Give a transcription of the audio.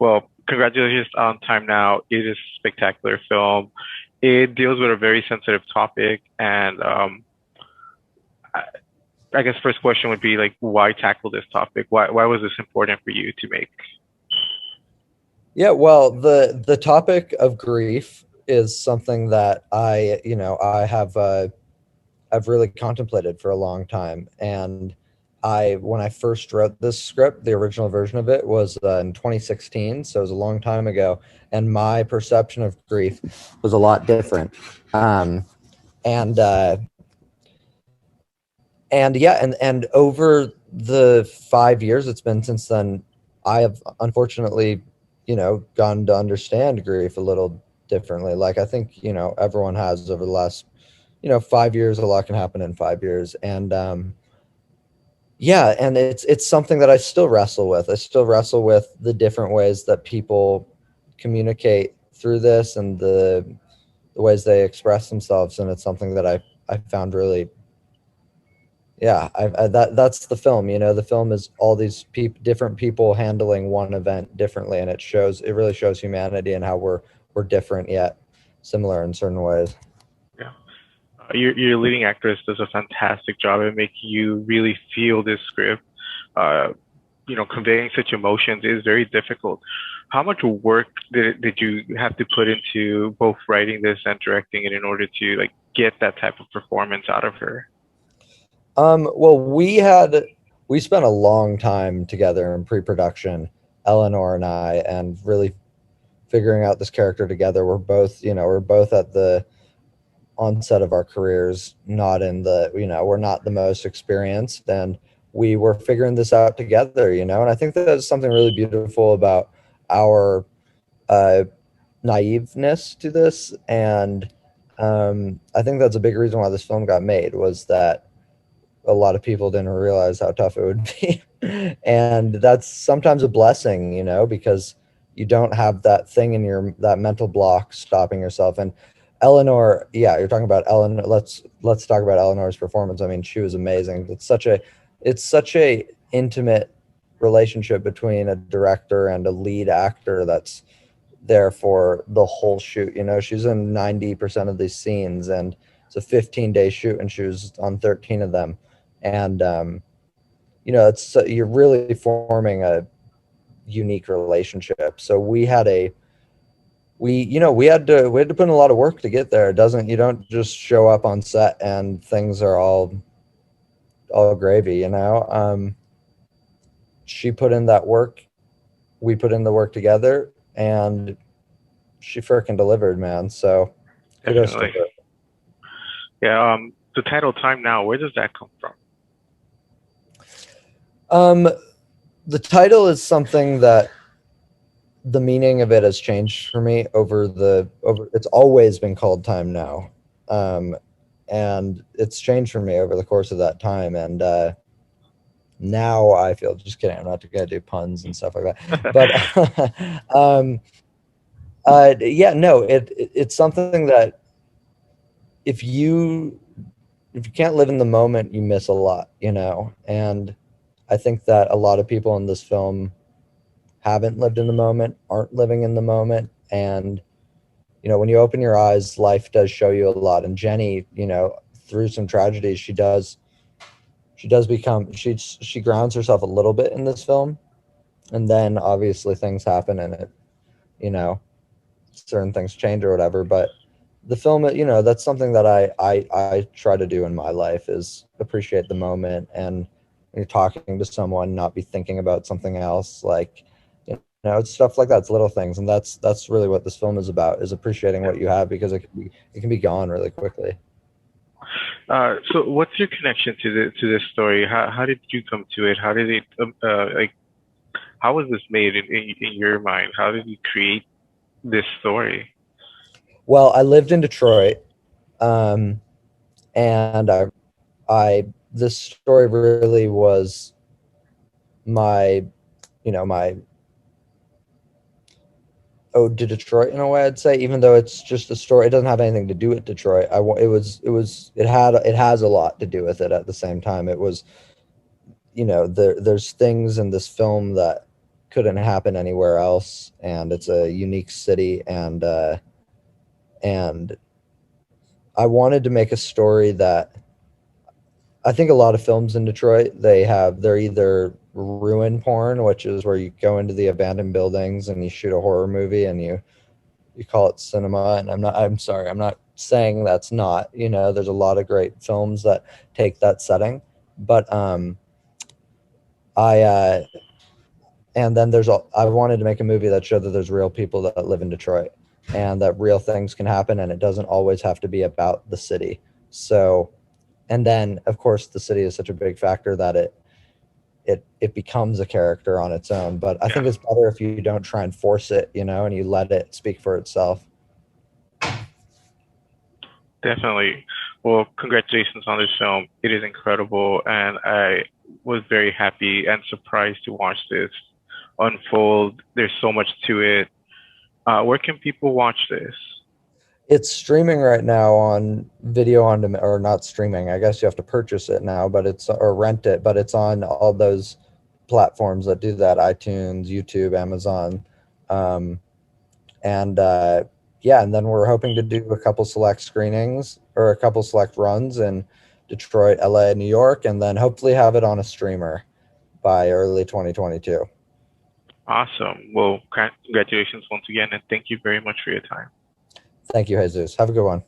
Well, congratulations on Time Now. It is a spectacular film. It deals with a very sensitive topic, and I, I guess first question would be like, why tackle this topic? Why was this important for you to make? Yeah, well, the topic of grief is something that I've really contemplated for a long time. And I when I first wrote this script, the original version of it was in 2016, so it was a long time ago, and my perception of grief was a lot different. Um, and and yeah, and over the 5 years it's been since then, I have unfortunately, gone to understand grief a little differently. Like I think, everyone has over the last, 5 years. A lot can happen in 5 years. And yeah, and it's something that I still wrestle with. I still wrestle with the different ways that people communicate through this, and the ways they express themselves. And it's something that I found really, yeah, that's the film. The film is all these different people handling one event differently, and it really shows humanity and how we're different yet similar in certain ways. Yeah. Your leading actress does a fantastic job at making you really feel this script. Uh, Conveying such emotions is very difficult. How much work did you have to put into both writing this and directing it in order to like get that type of performance out of her? Well, we spent a long time together in pre-production, Eleanor and I, and really figuring out this character together. We're both at the onset of our careers, not in the, we're not the most experienced, and we were figuring this out together, and I think there's something really beautiful about our uh, naiveness to this. And I think that's a big reason why this film got made, was that a lot of people didn't realize how tough it would be. And that's sometimes a blessing, because you don't have that thing in that mental block stopping yourself. And Eleanor, yeah, you're talking about Eleanor. Let's talk about Eleanor's performance. I mean, she was amazing. It's such a intimate relationship between a director and a lead actor that's there for the whole shoot. She's in 90% of these scenes, and it's a 15-day shoot, and she was on 13 of them. And you're really forming a unique relationship. So we had to put in a lot of work to get there. It doesn't You don't just show up on set and things are all gravy. She put in that work, we put in the work together, and she freaking delivered, man. So kudos to Definitely. Yeah. The title "Time Now," where does that come from? her. The title is something that the meaning of it has changed for me over it's always been called Time Now. Um, and it's changed for me over the course of that time. And now I feel, just kidding, I'm not gonna do puns and stuff like that. But yeah, no, it's something that if you if you can't live in the moment, you miss a lot. And I think that a lot of people in this film haven't lived in the moment, aren't living in the moment. And when you open your eyes, life does show you a lot. And Jenny, through some tragedies, she does become she grounds herself a little bit in this film. And then obviously things happen, and you know certain things change or whatever. But the film, that's something that I try to do in my life, is appreciate the moment. And when you're talking to someone, not be thinking about something else. Like, it's stuff like that. It's little things. And that's really what this film is about, is appreciating Yeah. what you have, because it can be gone really quickly. So, what's your connection to this story? How did you come to it? How did it like? How was this made in your mind? How did you create this story? Well, I lived in Detroit, um, and I this story really was my my ode to Detroit in a way, I'd say. Even though it's just a story, it doesn't have anything to do with Detroit. It has a lot to do with it. At the same time, it was, there's things in this film that couldn't happen anywhere else, and it's a unique city, and I wanted to make a story that I think a lot of films in Detroit, they're either ruin porn, which is where you go into the abandoned buildings and you shoot a horror movie and you call it cinema. And I'm sorry, I'm not saying that's not, there's a lot of great films that take that setting, but I and then I wanted to make a movie that showed that there's real people that live in Detroit and that real things can happen and it doesn't always have to be about the city. So, and then of course the city is such a big factor that it becomes a character on its own. But I Yeah, think it's better if you don't try and force it, and you let it speak for itself. definitely. Well, congratulations on this film. It is incredible, and I was very happy and surprised to watch this unfold. There's so much to it. Where can people watch this? It's streaming right now on video on demand, or not streaming. I guess you have to purchase it now, but it's or rent it, but it's on all those platforms that do that: iTunes, YouTube, Amazon, um, and yeah. And then we're hoping to do a couple select screenings or a couple select runs in Detroit, LA, New York, and then hopefully have it on a streamer by early 2022. Awesome. Well, congratulations once again, and thank you very much for your time. Thank you, Jesus. Have a good one.